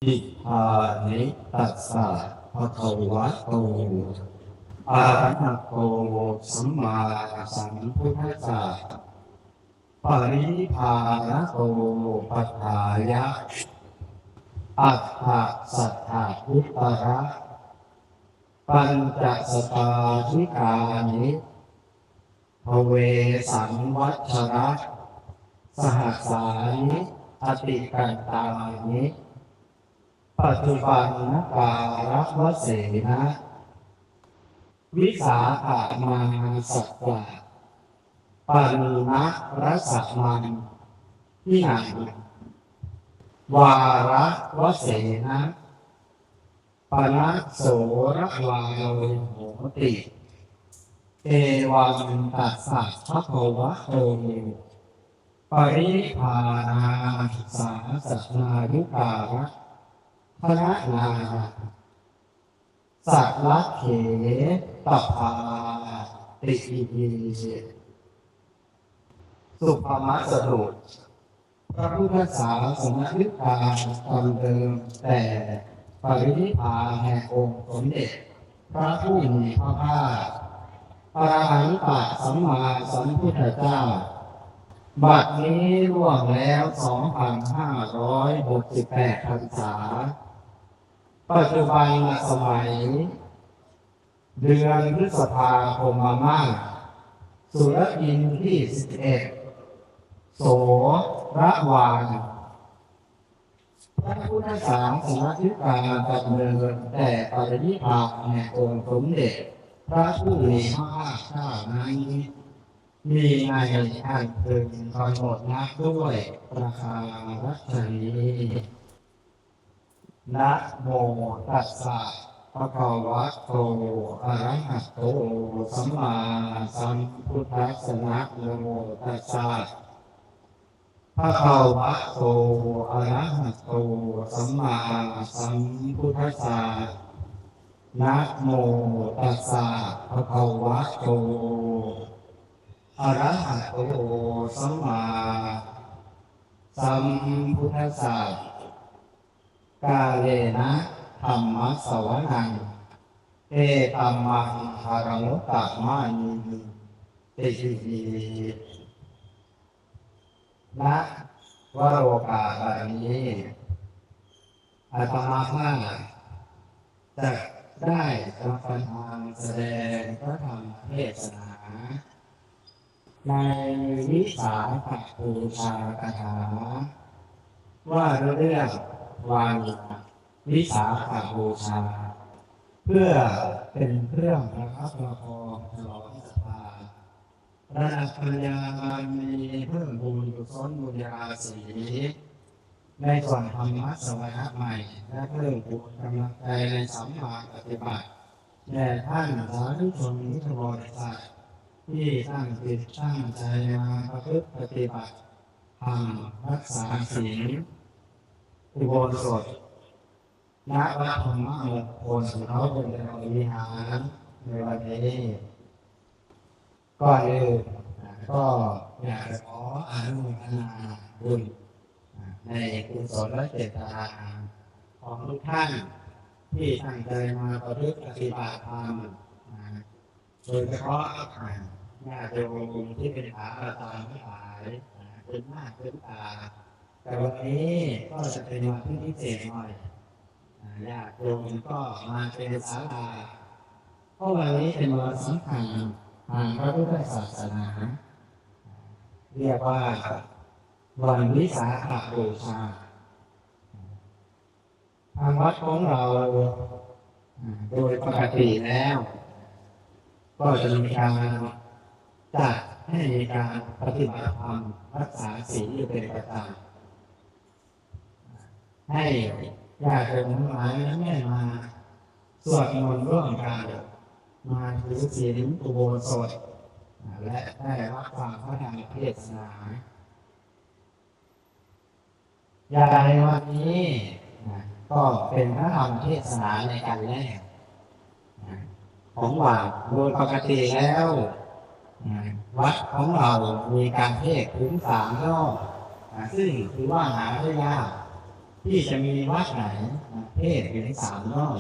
อิทานิตัสสะภะคะวะโตอะระหะโตสัมมาสัมพุทธัสสะปรินิพพานโตปัฏฐายะอัฏฐสัทธาพุทธะปัญจสตาธิกานิภเวสังวัชระสหัสสานิอติกันตานิปัจจุบันนการะวเสนะวิสาขะมาสัตวะปันนะรัสมันทิหนังวาระวเสนะปนัสโสระวาโลโหติเอวังตัสสะภะคะวะโตปรินิพพานาสาสัทนายุการะพระนาสัตลักเขตภาติอิสุภมัสสดุพระพุทธศาสนายุคาตอนเดิมแต่ปรินิพพานแห่งองค์สมเด็จพระผู้มีพระภาคอรหันตสัมมาสัมพุทธเจ้าบัดนี้ล่วงแล้ว 2,568 พรรษาปัจจุบันสมัยเดือนพฤษภาคมมาสุรอินทร์ที่11โสระวานพระพุทธศาสนาธิการดำเนินแต่ปรินิพพานแห่งองค์สมเด็จพระผู้มีพระภาคเจ้านั้นมีในอันพึงกำหนดนับด้วยประคารัชนีนะโมตัสสะภะคะวะโตอะระหะโตสัมมาสัมพุทธัสสะนะโมตัสสะภะคะวะโตอะระหะโตสัมมาสัมพุทธัสสะนะโมตัสสะภะคะวะโตอะระหะโตสัมมาสัมพุทธัสสะกาเลนะธัมมัสสวนังเอตัมมังหารังตัมมานิติหิณวโรกาสนี้อาตมาภาพจะได้รับประทานแสดงพระธรรมเทศนาในวิสาขบูชากถาว่าเรื่องวันวิสาขบูชาเพื่อเป็นเครื่องประคับประคองฉลองศรัทธาระดับปัญญาบารมีเพิ่มบุญกุศลบุญญาศีในส่วนธรรมะสวรรค์ใหม่และเพิ่มบุญกำลังใจในสัมมาปฏิบัติแด่ท่านสาธุชนทุกบริษัทที่ตั้งจิตตั้งใจมาประพฤติปฏิบัติธรรมรักษาศีลอุโบสถณวัดธรรมมงคลเขาเป็นวิหารในวันนี้ก็อยากจะขออนุโมทนาบุญในกุศลและเจตนาของทุกท่านที่ตั้งใจมาประพฤติปฏิบัติธรรมโดยเฉพาะญาติโยมที่เป็นขาประจำทั้งหลายเป็นหน้าเป็นตาแต่วันนี้ก็จะเป็นวันที่พิเศษหน่อยญาติโยมก็มาเป็นศาลาเพราะวันนี้เป็นวันสำคัญทางพระพุทธศาสนาเรียกว่าวันวิสาขบูชาทางวัดของเราโดยปกติแล้วก็จะมีการจัดให้มีการปฏิบัติธรรมรักษาศีลอยู่เป็นประจำให้ญาติโยมทั้งหลายนั้นได้มาสวดมนต์ร่วมกันมาถือศีลอุโบสถและได้รับฟังพระธรรมเทศนาอย่างในวันนี้ก็เป็นพระธรรมเทศนาในการแรกของวัดโดยปกติแล้ววัดของเรามีการเทศน์ถึง3 รอบซึ่งถือว่าหาได้ยากท ที่จะมีวัดไหนเทศน์ถึง3 รอบ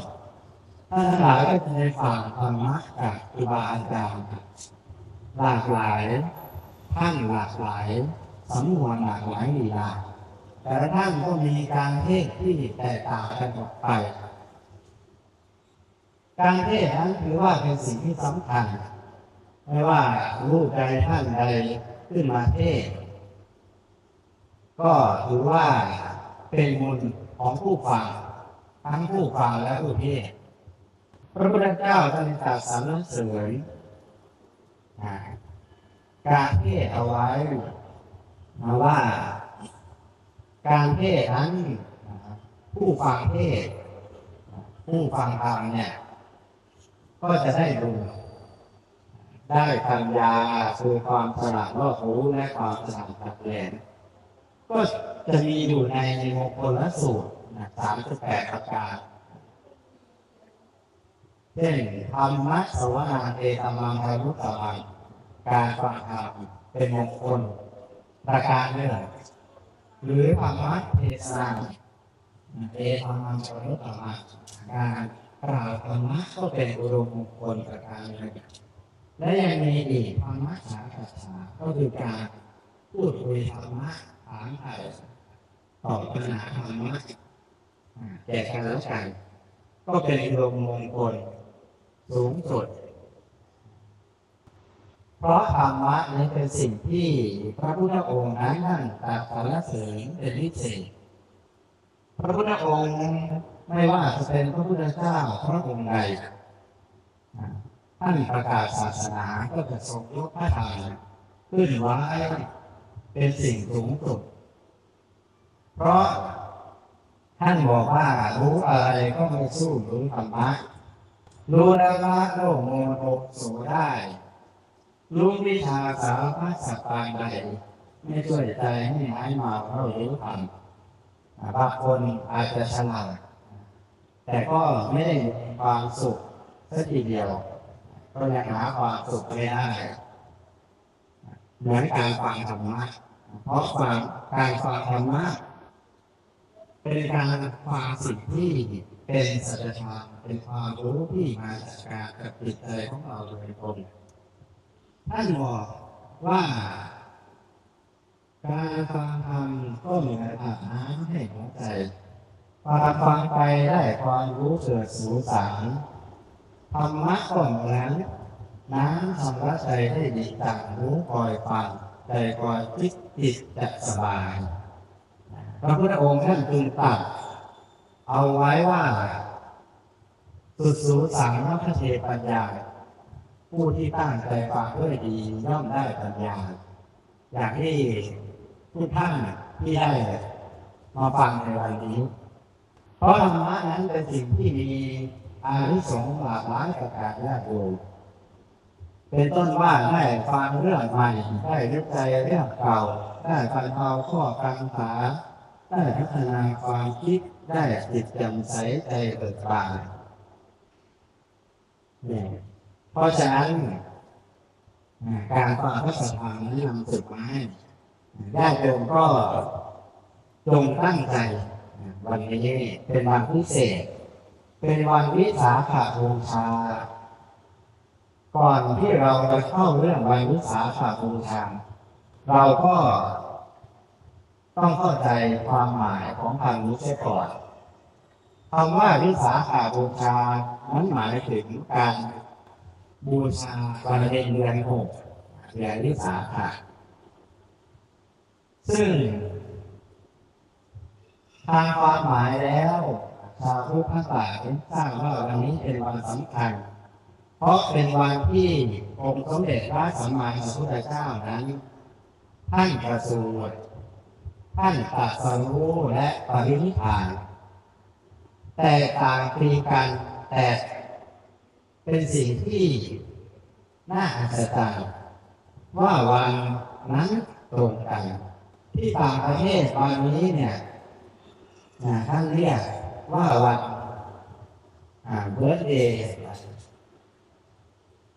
ท่านทั้งหลายก็จะได้ฟังธรรมะจากครูบาอาจารย์หลากหลายท่านหลากหลายสำนวนหลากหลายลีลาแต่ละท่านก็มีการเทศน์ที่แตกต่างกันออกไปการเทศน์นั้นถือว่าเป็นสิ่งที่สำคัญไม่ว่ารูปใดท่านใดขึ้นมาเทศน์ก็ถือว่าเป็นบุญของผู้ฟังทั้งผู้ฟังและผู้เทศน์พระพุทธเจ้าท่านตรัสสรรเสริญการเทศน์เอาไว้ว่าการเทศน์นั้นผู้ฟังเทศน์ผู้ฟังธรรมเนี่ยก็จะได้บุญได้ปัญญาคือความฉลาดรอบรู้และความฉลาดตัดแยกก็จะมีอยู่ในมงคลสูตร38 ประการเช่นธรรมะสวนาเตธัมมังไพรุตตมังการฟังธรรมเป็นมงคลประการหนึ่งหรือธรรมะเทศนาเตธัมมังไพรุตตมังการกล่าวธรรมะก็เป็นอุดมมงคลประการหนึ่งและยังมีอีกธรรมะสากัสสะก็คือการพูดคุยธรรมะถามไถ่ตอบปัญหาธรรมะแก่กันและกันก็เป็นอุดมมงคลสูงสุดเพราะธรรมะนี้เป็นสิ่งที่พระพุทธองค์นั้นท่านตรัสสรรเสริญเป็นพิเศษพระพุทธองค์ไม่ว่าจะเป็นพระพุทธเจ้าพระองค์ใดท่านประกาศศาสนาก็จะทรงยกพระธรรมขึ้นไว้เป็นสิ่งสูงสุดเพราะท่านบอกว่ารู้อะไรก็ไม่สู้รู้ธรรมะรู้แล้วละโลกโมโหโสได้รู้วิชาสารพัดสัพพานใดไม่ช่วยใจให้หายเมาเรารู้ธรรมบางคนอาจจะฉลาดแต่ก็ไม่ได้มีความสุขสักทีเดียวก็ยังหาความสุขไม่ได้เหมือนการฟังธรรมะเพราะการฟังธรรมะเป็นการฟังสิ่งที่เป็นสัจธรรมเป็นความรู้ที่มาจากการกับจิตใจของเราโดยตรงท่านบอกว่าการฟังธรรมก็เหมือนอาบน้ำให้หัวใจฟังไปได้ความรู้เกิดสูสารธรรมะก็เหมือนน้ำชำระใจให้ดีจังรู้คอยฟังใจคอยคิดจิตจะสบายพระพุทธองค์ท่านจึงตรัสเอาไว้ว่าสุดสูสังมัคคเทปัญญาผู้ที่ตั้งใจฟังด้วยดีย่อมได้ปัญญาอย่างที่ทุกท่านที่ได้มาฟังในวันนี้เพราะธรรมะนั้นเป็นสิ่งที่มีอานิสงส์หลากหลายประการและโดยเป็นต้นว่าได้ฟังเรื่องใหม่ได้นึกใจเรื่องเก่าได้บรรเทาข้อกังขาได้พัฒนาความคิดได้จิตแจ่มใสใจเบิกบานเพราะฉะนั้นการฟังพระสัทธรรมนั้นนำสุดมาให้ญาติโยมก็จงตั้งใจวันนี้เป็นวันพิเศษเป็นวันวิสาขบูชาก่อนที่เราจะเข้าเรื่องวันวิสาขบูชาเราก็ต้องเข้าใจความหมายของคำนี้เสียก่อนคำว่าวิสาขบูชานั้นหมายถึงการบูชาวันเดือน6เดือนวิสาขซึ่งทางความหมายแล้วชาวพุทธทั้งหลายทราบว่าวันนี้เป็นวันสำคัญเพราะเป็นวันที่องค์สมเด็จพระสัมมาสัมพุทธเจ้านั้นท่านประสูติท่านตรัสรู้และปรินิพพานแต่ต่างปีกันแต่เป็นสิ่งที่น่าอัศจรรย์ว่าวันนั้นตรงกันที่ต่างประเทศวันนี้เนี่ยท่านเรียกว่าวันเบิร์ธเดย์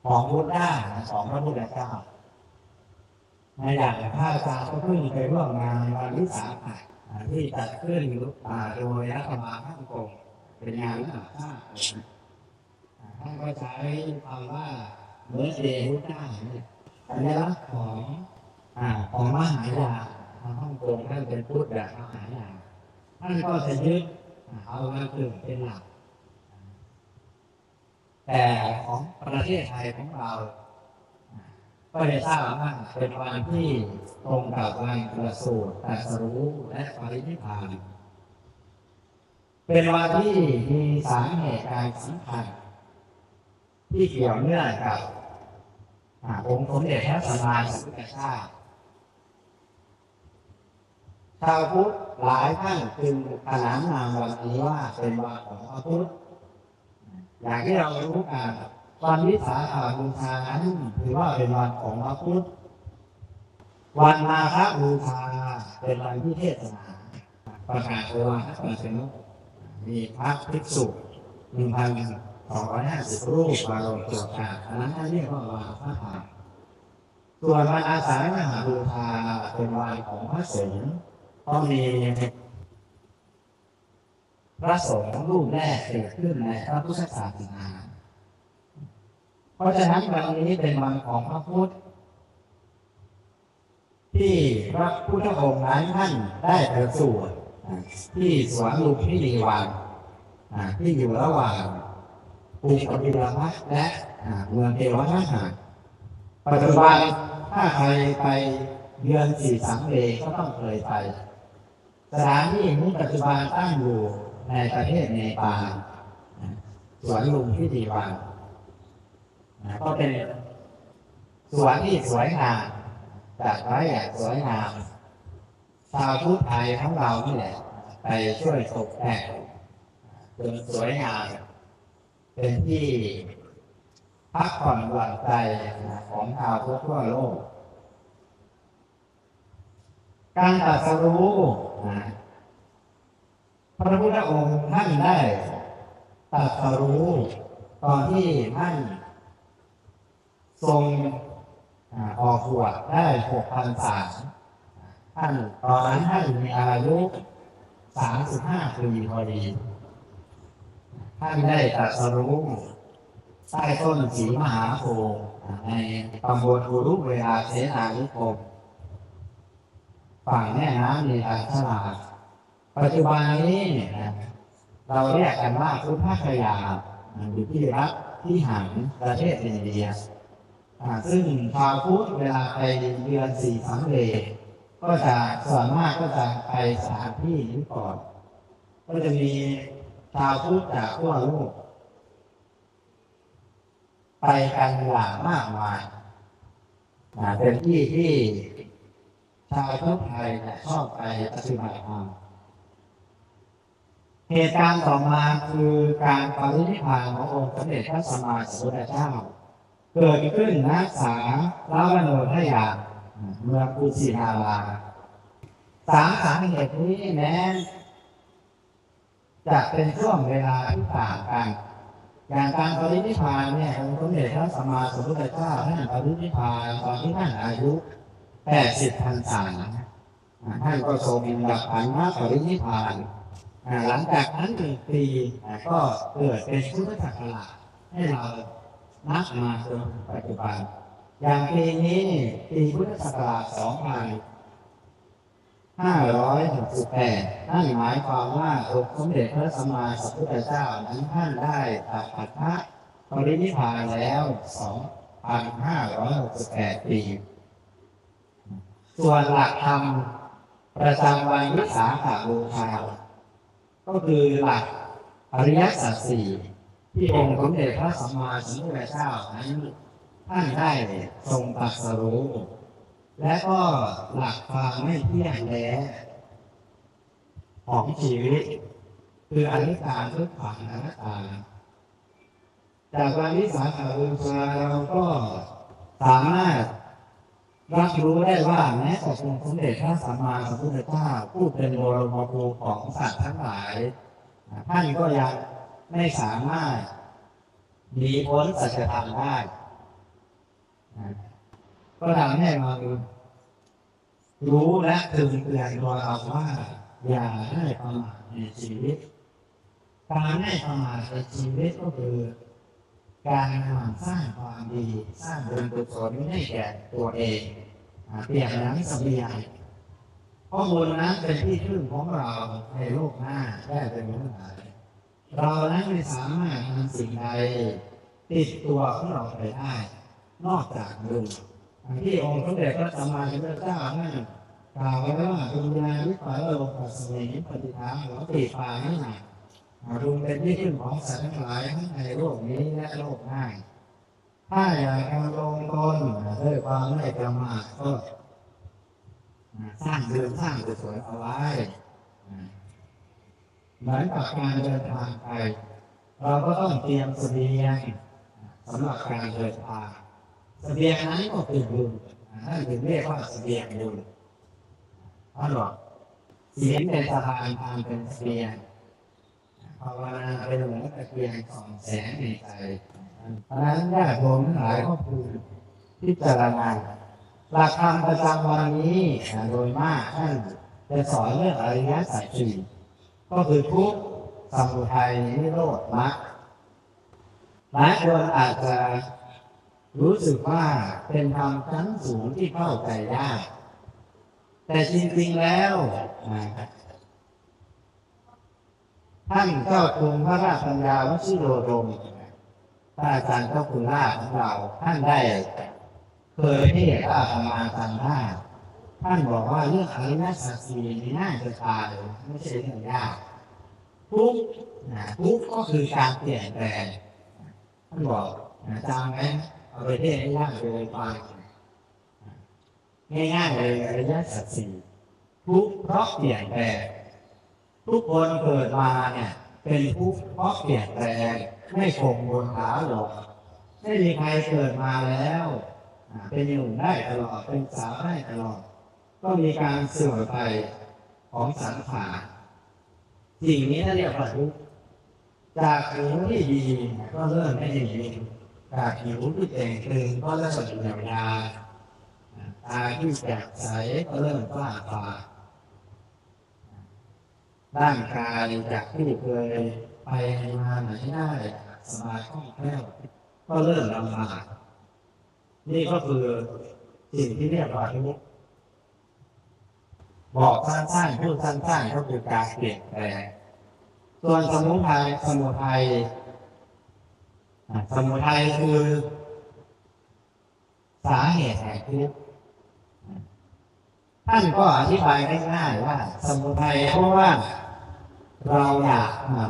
ของพุทธะของพระพุทธเจ้าในอย่างพระอาจารย์ก็เพิ่งไปร่วมงานวันวิสาขะ ที่จัดขึ้นโดยรัฐบาลฮ่องกงเป็นงานระดับชาติท่านก็ใช้คำว่าเบิร์ธเดย์พุทธาสัญลักษณ์ของมหายานทางฮ่องกงท่านเป็นพุทธแบบมหายานท่านก็จะยึดเอาวันเกิดเป็นหลักแต่ของประเทศไทยของเราก็ได้ทราบว่าเป็นวันที่ตรงกับวันประสูติตรัสรู้และปรินิพพานเป็นวันที่มีสาเหตุการสำคัญที่เกี่ยวเนื่องกับองค์สมเด็จพระสัมมาสัมพุทธเจ้าชาวพุทธหลายท่านจึงขนานนามวันนี้ว่าเป็นวันของพระพุทธอย่างที่เรารู้กันวันวิสาขบูชานั้นถือว่าเป็นวันของพระพุทธวันมาฆบูชาเป็นวันที่เทศนาประกาศโอวาทปฏิโมกข์มีพระภิกษุ 1,250 รูปมาลงตัวกันอันนั้นเรียกว่าวันพระธรรมส่วนวันอาสาฬหบูชาเป็นวันของพระสงฆ์ต้องมีพระสงฆ์รูปแรกเกิดขึ้นในพระพุทธศาสนาเพราะฉะนั้นวันนี้เป็นวันของพระพุทธที่พระพุทธองค์นั้นท่านได้ประสูติที่สวนลุมพินีวันที่อยู่ระหว่างกรุงกบิลพัสและเมืองเทวทัตหะปัจจุบันถ้าใครไปเยือนสีสังเวชก็ต้องเคยไปสถานที่นี้ปัจจุบันตั้งอยู่ในประเทศเนปาลสวนลุมพินีวันก็เป็นสวนที่สวยงามจัดไว้อย่างสวยงามชาวพุทธไทยของเรานี่แหละไปช่วยตกแต่งจนสวยงามเป็นที่พักผ่อนหย่อนใจของชาวพุทธทั่วโลกการตรัสรู้พระพุทธองค์ท่านได้ตรัสรู้ตอนที่ท่านทรงออกบวชได้6 พรรษาท่านตอนนั้นท่านมีอายุ35 ปีพอดีท่านได้ตรัสรู้ใต้ต้นศรีมหาโพธิ์ในตำบลอุรุเวลาเสนานิคมฝั่งแม่น้ำนีรัญชราปัจจุบันนี้เราเรียกกันว่าพุทธคยาอยู่ที่รัฐที่หันประเทศอินเดียซึ่งชาวพุทธเวลาไปเยือนสีสังเวชก็จะส่วนมากก็จะไปสถานที่นี้ก่อนก็จะมีชาวพุทธจากทั่วโลกไปกันอย่างมากมายเป็นที่ที่ชาวพุทธไทยชอบไปปฏิบัติธรรมเหตุการณ์ต่อมาคือการปรินิพพานขององค์สมเด็จพระสัมมาสัมพุทธเจ้าเกิดขึ้นณ ศาลาวโนทยาเมืองกุสินาราสาเหตุนี้แม้จะเป็นช่วงเวลาที่ต่างกันอย่างการปรินิพพานเนี่ยองค์สมเด็จพระสัมมาสัมพุทธเจ้าท่านปรินิพพานตอนที่ท่านอายุ80 พรรษาท่านก็ทรงดับขันธ์ปรินิพพานหลังจากนั้น1 ปีก็เกิดเป็นพุทธศักราชให้เรานับมาจนปัจจุบันอย่างปีนี้ปีพุทธศักราช 2568 นั่นหมายความว่าองค์สมเด็จพระสัมมาสัมพุทธเจ้านั้นท่านได้ตัดขันธ์ปรินิพพานแล้ว 2,568 ปีส่วนหลักธรรมประจำวันวิสาขบูชาก็คือหลักอริยสัจ 4ที่องค์สมเด็จพระสัมมาสัมพุทธเจ้านั้นท่านได้ทรงตรัสรู้และก็หลักความไม่เที่ยงแท้ของชีวิตคืออนิจจังทุกขังอนัตตาจากวันวิสาขบูชาเราก็สามารถรับรู้ได้ว่าแม้แต่องค์สมเด็จพระสัมมาสัมพุทธเจ้าผู้เป็นบรมครูของสัตว์ทั้งหลายท่านก็ยังไม่สามารถหนีพ้นสัจธรรมได้ก็ทำให้เรารู้และถึงเตือนตัวเราว่า อย่าได้ประมาทในชีวิตการไม่ประมาทในชีวิตก็คือการหมั่นสร้างความดีสร้างบุญกุศลให้แก่ตัวเองเปรียบเหมือนเสบียงเพราะบุญนั้นเป็นที่พึ่งของเราในโลกหน้าได้เป็นเมื่อไหร่เรานั้นไม่สามารถนำสิ่งใดติดตัวของเราไปได้นอกจากบุญที่องค์สมเด็จพระสัมมาสัมพุทธเจ้าท่านกล่าวไว้ว่าบุญญาวิปัสสโลกัสสมิปฏิภาหัวปีปานี่หนักบุญเป็นที่พึ่งของสัตว์ทั้งหลายทั้งในโลกนี้และโลกหน้าถ้าอยากจะลงตนด้วยความไม่ประมาทก็สร้างบุญสร้างกุศลเอาไว้เหมือนกับการเดินทางไปเราก็ต้องเตรียมเสบียงสำหรับการเดินทางเสบียงนั้นก็คือบุญนั่นถึงเรียกว่าเสบียงบุญท่านบอกศีลเป็นสะพานทางเป็นเสบียงภาวนาเป็นเหมือนตะเกียงส่องแสงในใจเพราะนั้นญาติโยมทั้งหลายก็คือพิจารณาหลักธรรมประจำวันนี้โดยมากท่านจะสอนเรื่องอริยสัจสี่ก็คือทุกข์สมุทัยนิโรธมรรคหลายคนอาจจะรู้สึกว่าเป็นธรรมชั้นสูงที่เข้าใจยากแต่จริงๆแล้วท่านเจ้าคุณพระราชปัญญาวชิโรดมท่านอาจารย์เจ้าคุณล่าของเราท่านได้เคยเทศน์อาตมาจำได้ท่านบอกว่าเรื่องอริยสัจสี่นี่น่าจะตายไม่ใช่เรื่องยากทุกข์ก็คือการเปลี่ยนแปลงท่านบอกจำไหมเอาไปเทศน์ให้ย่างเลยฟังง่ายๆเลยอริยสัจสี่ทุกข์เพราะเปลี่ยนแปลงทุกคนเกิดมาเนี่ยเป็นทุกข์เพราะเปลี่ยนแปลงไม่คงบนหาหรอกไม่มีใครเกิดมาแล้วเป็นหนุ่มได้ตลอดเป็นสาวได้ตลอดก็มีการเสื่อมไปของสังขารสิ่งนี้นั่นเรียกว่าทุกข์จากผิวที่ดีก็เริ่มไม่ดีจากผิวที่เต่งตึงก็เริ่มเหนียวยาตาที่แจ่มใสก็เริ่มฝ้าฟางร่างกายจากที่เคยไปมาไหนได้สบายคล่องแคล่วก็เริ่มลำบากนี่ก็คือสิ่งที่เรียกว่าทุกข์บอกสั้นๆพูดสั้นๆก็คือการเปลี่ยนแปลงส่วนสมุทัยคือสาเหตุแห่งทุกข์ท่านก็อธิบายง่ายๆว่าสมุทัยเพราะว่าเรา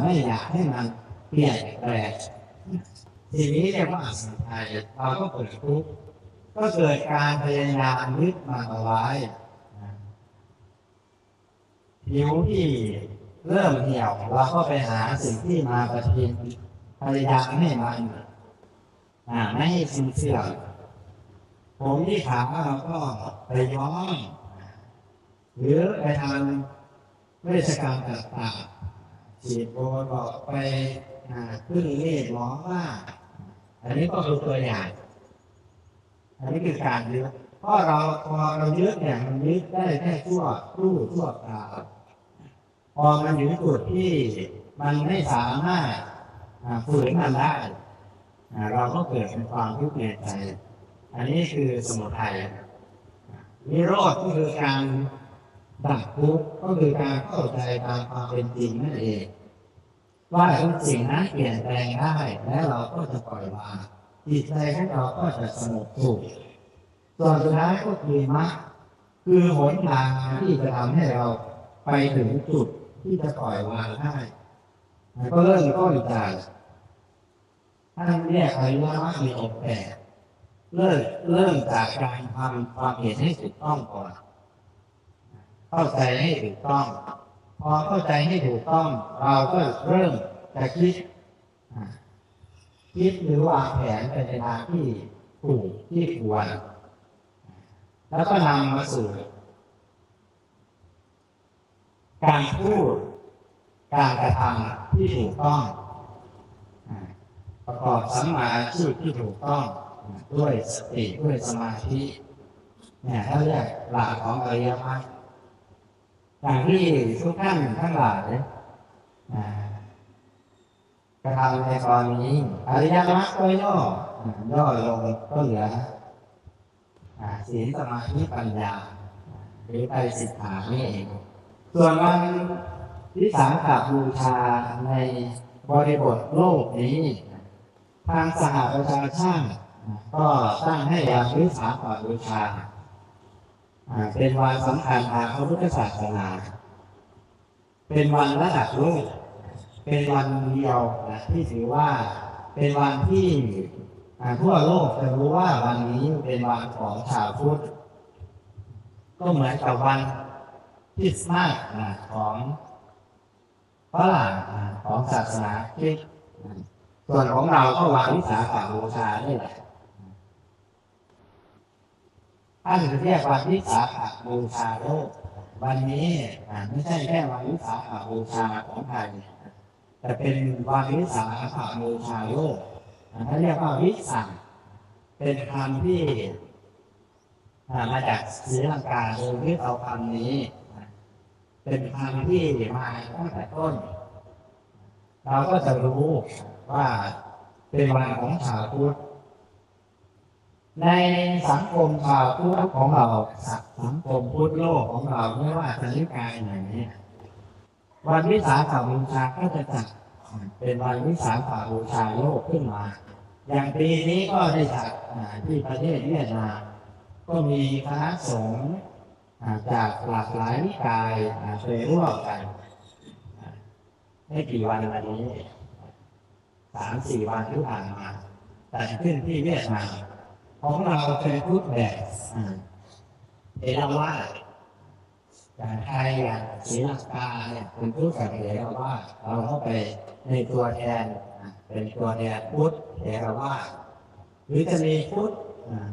ไม่อยากให้มันเปลี่ยนแปลงทีนี้เรียกว่าสมุทัยเราก็เกิดทุกข์ก็เกิดการพยายามยึดมันเอาไว้ผิวที่เริ่มเหี่ยวเราก็ไปหาสิ่งที่มาประทินพยายามให้มันไม่ให้สิ้นเสื่อมผมที่ขาวเราก็ไปย้อมหรือไปทำเวชกรรมต่างๆฉีดโบท็อกซ์ไปพึ่งเรียกหมอว่าอันนี้ก็คือตัวอย่างอันนี้คือการยึดเพราะพอเรายึดเนี่ยมันยึดได้แค่ชั่วครู่ชั่วคราวพอมันอยู่จุดที่มันไม่สามารถฝืนมันได้เราก็เกิดเป็นความทุกข์ในใจอันนี้คือสมุทัยนิโรธก็คือการดับทุกข์ก็คือการเข้าใจตามความเป็นจริงนั่นเองว่าทุกสิ่งนั้นเปลี่ยนแปลงได้และเราก็จะปล่อยวางจิตใจของเราก็จะสงบสุขส่วนสุดท้ายก็คือมรรคคือหนทางที่จะทำให้เราไปถึงจุดที่จะปล่อยวางได้ก็เริ่มต้นจากท่านเรียกอริยมรรคมีองค์แปดเริ่มจากการทำความเห็นให้ถูกต้องก่อนเข้าใจให้ถูกต้องพอเข้าใจให้ถูกต้องเราก็เริ่มจะคิดหรือวางแผนไปในทางที่ถูกที่ควรแล้วก็นำมาสู่การพูดการกระทำที่ถูกต้องประกอบสัมมาอาชีพที่ถูกต้องด้วยสติด้วยสมาธิเนี่ยเขาเรียกหลักของอริยมรรค อย่างที่ทุกท่านทั้งหลายกระทำในตอนนี้อริยมรรคก็ย่อลงก็เหลือศีลสมาธิปัญญาหรือไตรสิกขานี่เองส่วนวันวิสาขบูชาในบริบทโลกนี้ทางสหประชาชาติก็ตั้งให้วันวิสาขบูชาเป็นวันสำคัญทางพระพุทธศาสนาเป็นวันระดับโลกเป็นวันเดียวที่ถือว่าเป็นวันที่ทั่วโลกจะรู้ว่าวันนี้เป็นวันของชาวพุทธก็เหมือนกับวันคริสต์มาสของฝรั่งของศาสนาคริสต์ส่วนของเราก็วันวิสาขบูชานี่แหละท่านเรียกวันวิสาขบูชาโลกวันนี้ไม่ใช่แค่วันวิสาขบูชาของไทยแต่เป็นวันวิสาขบูชาโลกเขาเรียกว่าวิสาขเป็นคำที่มาจากศรีลังกาโดยที่เอาคำนี้เป็นคำที่มาตั้งแต่ต้นเราก็จะรู้ว่าเป็นวันของชาวพุทธในสังคมชาวพุทธของเราสังคมพุทธโลกของเราไม่ว่าจะนิกายไหนวันวิสาขบูชาก็จะจัดเป็นวันวิสาขบูชาโลกขึ้นมาอย่างปีนี้ก็ได้จัดที่ประเทศเวียดนามก็มีคณะสงฆ์จากหลากหลายนิกายเคยร่วมกันไม่กี่วันมานี้ 3-4 วันที่ผ่านมาจัดขึ้นที่เวียดนามของเราเป็นพุทธแบบเอราวัณอย่างไทยอย่างศรีลังกาเนี่ยเป็นพุทธแบบเอราวัณเราเข้าไปในตัวแทนเป็นตัวแทนพุทธเอราวัณหรือจะมีพุทธ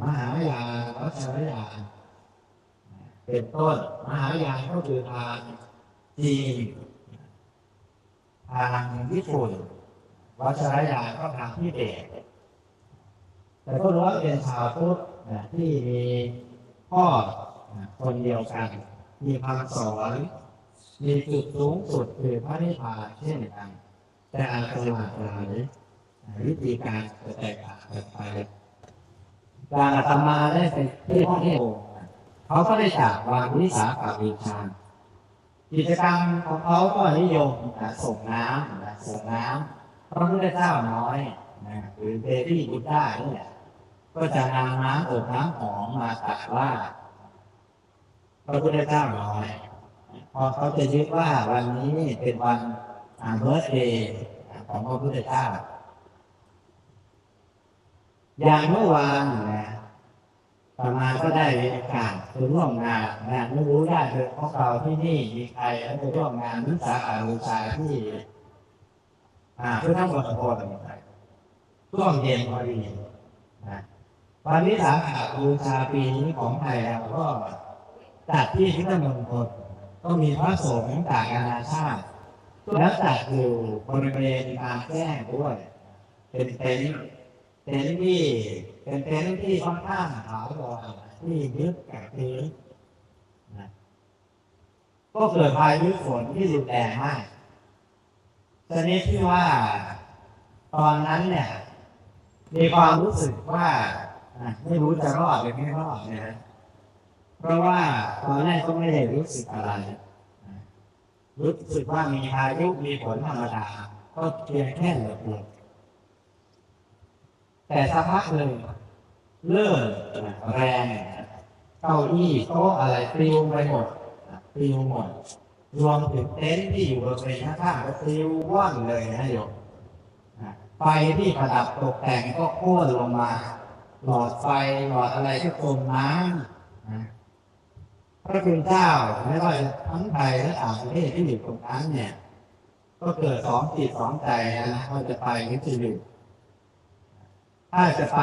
มหายานวัชรยานเป็นต้นมหายานก็คือทางจีนทางญี่ปุ่นวัชรยานก็ทางทิเบตแต่ก็รู้ว่าเป็นชาวพุทธที่มีพ่อคนเดียวกันมีคำสอนมีจุดสูงสุดคือพระนิพพานเช่นกันแต่อาจจะหลากหลายวิธีการแตกต่างกันไปการอาตมาได้ไปที่ห้องที่เขาก็ได้จากวันวิสาขบูชากิจกรรมของเขาก็นิยมส่งน้ำพระพุทธเจ้าน้อยหรือเบบี้บุตด้านี่แหละก็จะนำน้ำอบน้ำหอมมาตักว่าพระพุทธเจ้าน้อยพอเขาจะยึดว่าวันนี้เป็นวันเบิร์ธเดย์ของพระพุทธเจ้าอย่างเมื่อวานประมาณก็ได้มีโอกาสไปร่วมงานไม่รู้ได้เลยเพราะเราที่นี่มีใครไปร่วมงานวิสาขบูชาที่พุทธมณฑลช่วงเย็นพอดีวันวิสาขบูชาปีนี้ของไทยเราก็จัดที่พุทธมณฑลก็มีพระสงฆ์จากนานาชาติแล้วจัดอยู่บริเวณกลางแจ้งด้วยเป็นเต็นท์ที่ค่อนข้างขาวดำที่ยึดกับพื้นก็เกิดพายุฝนที่รุนแรงมากชนิดที่ว่าตอนนั้นเนี่ยมีความรู้สึกว่าไม่รู้จะรอดหรือไม่รอดนะเพราะว่าตอนแรกก็ไม่ได้รู้สึกอะไรรู้สึกว่ามีพายุมีฝนธรรมดาก็เพียงแค่หลบแต่สักพักหนึ่งเริ่มแรงเก้าอี้โต๊ะอะไรปลิวไปหมดรวมถึงเต็นท์ที่อยู่บริเวณข้างๆก็ปลิวว่อนเลยนะโยมไฟที่ประดับตกแต่งก็โค่นลงมาหลอดไฟหลอดอะไรก็จมน้ำพระคุณเจ้าไม่ว่าทั้งไทยและต่างประเทศที่อยู่ตรงนั้นเนี่ยก็เกิดสองจิตสองใจนะว่าจะไปหรือจะอยู่ถ้าจะไป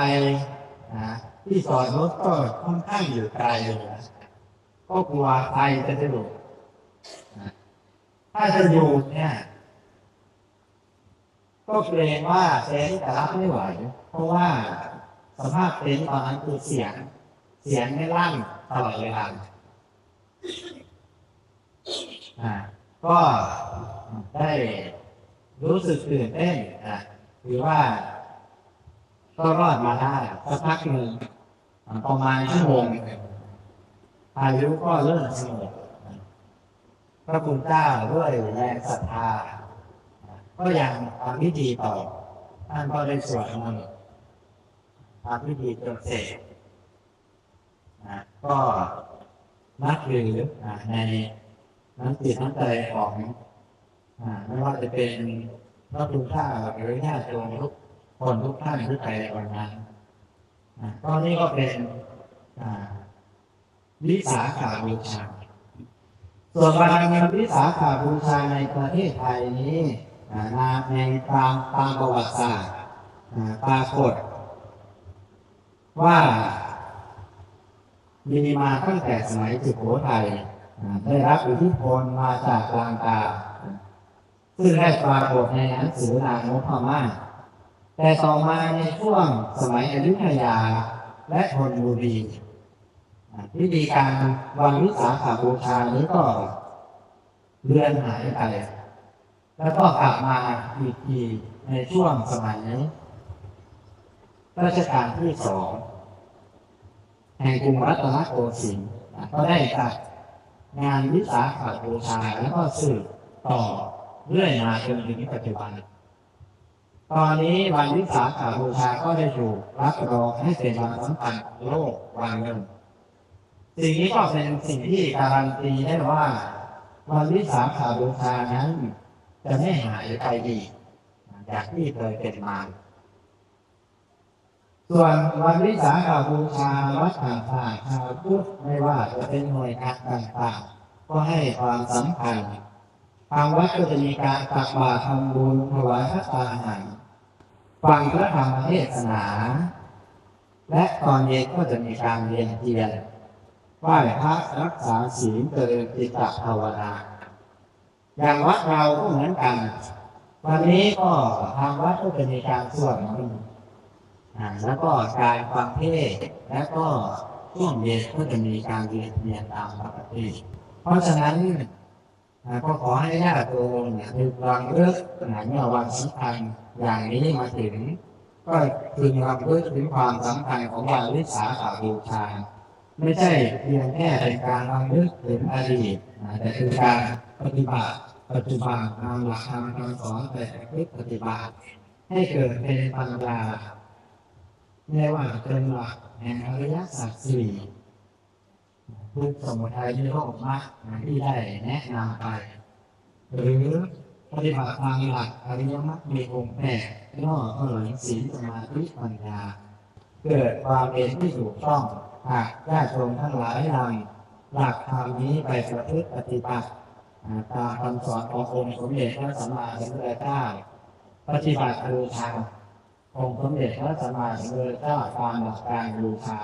ที่จอดรถก็ค่อนข้างอยู่ไกลเลยก็กลัวไฟจะดุถ้าจะอยู่เนี่ยก็เกรงว่าเต็นท์จะรับไม่ไหวเพราะว่าสภาพเต็นท์ตอนนั้นคือเสียงไม่ลั่นตลอดเวลา ก็ได้รู้สึกตื่นเต้นหรือว่าก็รอดมาได้สักพักหนึ่งประมาณชั่วโมงพายุก็เริ่มสงบพระคุณเจ้าด้วยแรงศรัทธาก็ยังทำพิธีต่อท่านก็ได้สวดมนต์ทำพิธีจนเสร็จก็นับถือในน้ำจิตน้ำใจของไม่ว่าจะเป็นพระคุณเจ้าหรือญาติโยมทุกคนทุกท่านที่ไปในวันนั้นก็นี่ก็เป็นวิสาขบูชาส่วนวันวิสาขบูชาในประเทศไทยนี้ในตามประวัติศาสตร์ปรากฏว่ามีมาตั้งแต่สมัยสุโขทัยได้รับอิทธิพลมาจากลังกาซึ่งได้ปรากฏในหนังสือนางนพมาศแต่ต่อมาในช่วงสมัยอยุธยาและธนบุรีพิธีการวันวิสาขบูชานี้ก็เลือนหายไปแล้วก็กลับมาอีกทีในช่วงสมัยรัชกาลที่2แห่งกรุงรัตนโกสินทร์ก็ได้จัดงานวิสาขบูชาแล้วก็สืบต่อเรื่อยมาจนถึงปัจจุบันตอนนี้วันวิสาขบูชาก็ได้ถูกรับรองให้เป็นวันสำคัญของโลกวันหนึ่งสิ่งนี้ก็เป็นสิ่งที่การันตีได้ว่าวันวิสาขบูชานั้นจะไม่หายไปอีกจากที่เคยเป็นมาส่วนวันวิสาขบูชาวัดต่างๆชาวพุทธไม่ว่าจะเป็นหน่วยงานต่างๆก็ให้ความสำคัญทางวัดก็จะมีการตักบาตรทำบุญถวายพระทานฟังพระธรรมเทศนาและตอนเย็นก็จะมีการเรียนเทียนไหว้พระรักษาศีลเจริญจิตภาวนาอย่างวัดเราก็เหมือนกันวันนี้ก็ทางวัดก็จะมีการสวดมนต์แล้วก็การฟังเทศน์แล้วก็ช่วงเย็นก็จะมีการเรียนเทียนตามปกติเพราะฉะนั้นก็ขอให้ญาติโยมมีความเลือกเมื่อวันสำคัญอย่างนี้มาถึงก็พึงรำลึกถึงความสำคัญของวันวิสาขบูชาไม่ใช่เพียงแค่เป็นการรำลึกถึงอดีตแต่คือการปฏิบัติปัจจุบันตามหลักธรรมคำสอนแต่ปฏิบัติให้เกิดเป็นปัญญาไม่ว่าจะเป็นหลักแห่งอริยสัจสี่ทุกข์สมุทัยนิโรธมรรคที่ได้แนะนำไปหรือปฏิบัติตามหลักอริยมรรคมีองค์แปดย่อเอ่ยศีลสมาธิปัญญาเกิดความเป็นที่ถูกต้องหากญาติโยมทั้งหลายนำหลักธรรมนี้ไปประพฤติปฏิบัติตามคำสอนขององค์สมเด็จพระสัมมาสัมพุทธเจ้าปฏิบัติบูชาองค์สมเด็จพระสัมมาสัมพุทธเจ้าตามหลักการบูชา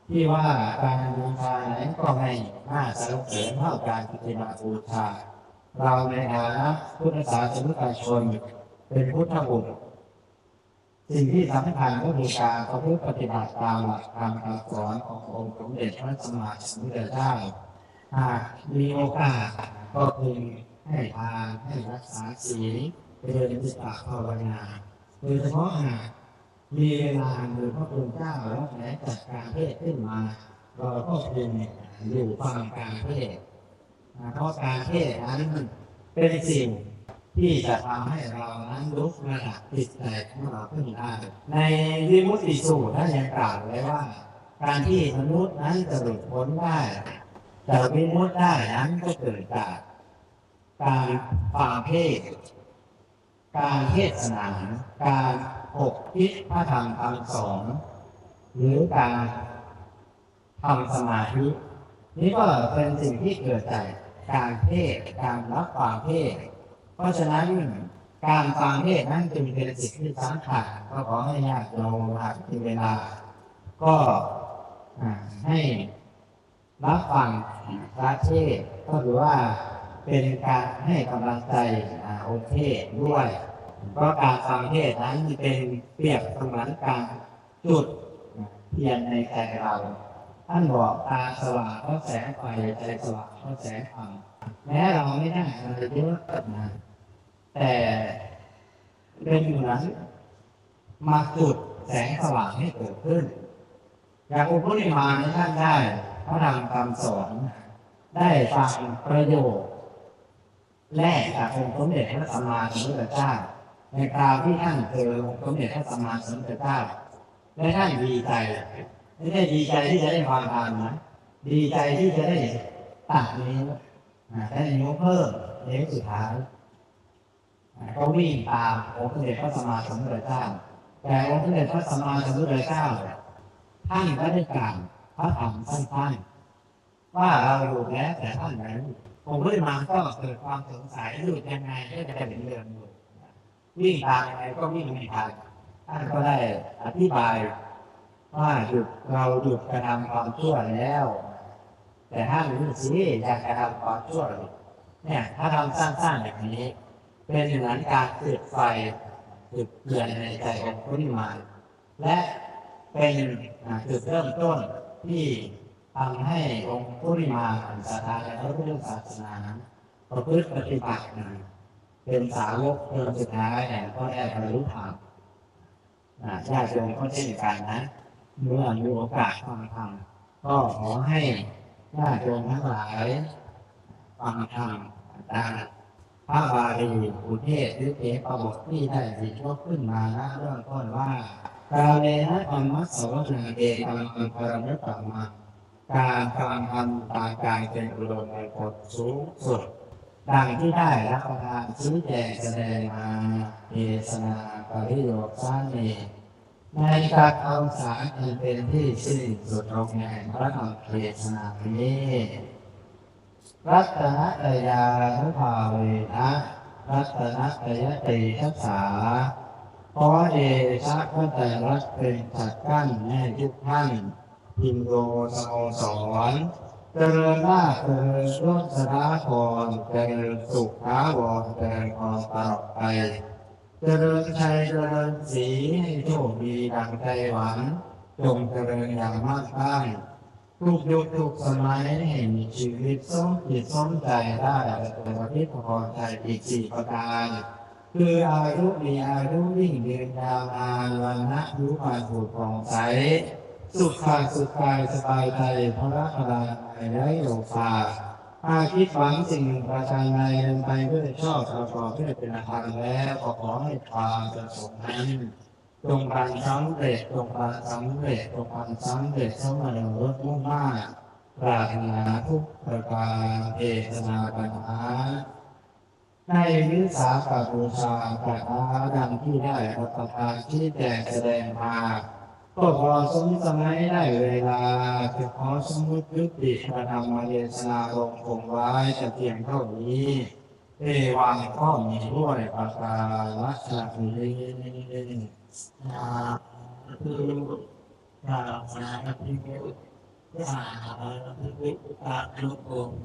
ที่ว่าการบูชานั้นก็ไม่น่าสรรเสริญเท่าการปฏิบัติบูชาเราในฐานะพุทธศาสนิกชนเป็นพุทธบุตรสิ่งที่สำคัญก็คือการประพฤติปฏิบัติตามหลักธรรมคำสอนขององค์สมเด็จพระสัมมาสัมพุทธเจ้าหากมีโอกาสก็พึงให้ทานให้รักษาศีลเจริญจิตภาวนาโดยเฉพาะหากมีเวลาหรือพระคุณเจ้าแล้วแม้จัดการเทศขึ้นมาเราก็พึงอยู่ฟังการเทศเพราะการเทศนั้นเป็นสิ่งที่จะทำให้เรานั้นลุกระดับจิตใจของเราขึ้นได้ในวิมุตติสูตรท่านยังกล่าวไว้ว่าการที่มนุษย์นั้นจะหลุดพ้นได้จะวิมุตติได้นั้นก็เกิดจากการฟังเทศน์การเทศนาการถกคิดพระธรรมคำสอนหรือการทำสมาธินี่ก็เป็นสิ่งที่เกิดจากการเทศน์การรับฟังเทศน์เพราะฉะนั้นการฟังเทศน์นั้นจึงเป็นสิ่งที่สำคัญก็ขอให้ญาติโยมหากมีเวลาก็ให้รับฟังพระเทศน์ก็ถือว่าเป็นการให้กำลังใจองค์เทศน์ด้วยเพราะการฟังเทศน์นั้นเป็นเปรียบเสมือนการจุดเทียนในใจเราท่านบอกตาสว่างเพราะแสงไฟใจสว่างเพราะแสงธรรม แม้เราไม่ได้อะไรเยอะนะแต่เป็นเหมือนมาจุดแสงสว่างให้เกิดขึ้นอย่างองค์พระนิมมานท่านได้พระธรรมคำสอนได้ฟังประโยชน์แรกจากองค์สมเด็จพระสัมมาสัมพุทธเจ้าในคราวที่ท่านเจอองค์สมเด็จพระสัมมาสัมพุทธเจ้าและท่านดีใจไม่ได้ดีใจที่จะได้ฟังธรรมนะดีใจที่จะได้ตัดนิ้วได้นิ้วเพิ่มนิ้วสุดท้ายก็วิ่งตามองค์สมเด็จพระสัมมาสัมพุทธเจ้าแต่องค์สมเด็จพระสัมมาสัมพุทธเจ้าท่านก็ได้กล่าวพระธรรมสั้นๆว่าเราหยุดแล้วแต่ท่านไหนผมเพิ่งมาก็เกิดความสงสัยหยุดยังไงก็จะเป็นเรื่องอยู่วิ่งตามยังไงก็วิ่งไม่ทันท่านก็ได้อธิบายว่าเราหยุดกระทำความชั่วแล้วแต่ถ้าหรือสิอยากกระทำความชั่วเนี่ยถ้าทำสั้นๆอย่างนี้เป็นเหมือนการจุดไฟจุดเตือนในใจของผู้ที่มาและเป็นจุดเริ่มต้นที่ทำให้องค์ผู้ที่มาศรัทธาในพระพุทธศาสนาประพฤติปฏิบัติเป็นสาวกจนสุดท้ายก็ได้บรรลุธรรมญาติโยมก็เช่นกันนะเมื่อมีโอกาสฟังธรรมก็ขอให้ญาติโยมทั้งหลายฟังธรรมตามพระบาลีอุเทศหรือเทปบทที่ได้หยิบยกขึ้นมานะเรื่องต้นว่ากาเลนะธรรมะสวนาเอกรรมปรมิตรมาการฟังธรรมตามกายเป็นอุดมในกฎสูงสุดดังที่ได้รับประทานชี้แจงแสดงมาเทศนาปริโยคสานีในการเอาสารอันเป็นที่สิ้นสุดลงแห่งพระธรรมเทศนานี้รัตนตยานุภาเวนะรัตนตยติทัสสาขอเดชะพระไตรลักษณ์เป็นจัดกั้นให้ทุกท่านพิมโยสโมสรเจริญราษฎร์ยศถาภรณ์เจริญสุขท้าวรเจริญพรตลอดไปเจริญชัยเจริญศรีให้โชคดีดังใจหวังจงเจริญอย่างมากได้ทุกยุคทุกสมัยให้มีชีวิตสมจิตสมใจได้แต่ประพิษพรใจอีก4ประการคืออายุมีอายุยิ่งยืนยาวนานวันนะยุวันผูกผ่องใสสุขสุขกายสบายใจพระพลาไร้โลภะอาคิดหวังสิ่งประการใดเป็นไปเพื่อชอบประกอบด้วยเป็นธรรมแล้วก็ขอให้ความประสงค์นั้นจงบังสำเร็จจงบังสำเร็จจงบังสำเร็จสมณรสมุ่งมั่นปรารถนาทุกประการเทศนาปัญหาในวิสาขบูชาปัญหาดังที่ได้รับประทานที่แจกแสดงมาก็พอสมสมัยได้เวลาจะขอสมุดยุติพระธรรมเทศนาลงคงไว้แต่เพียงเท่านี้เอวังก็มีด้วยประการฉะนี้คือพระสัมมาสัมพุทธเจ้าพระพุทธเจ้าทุกองค์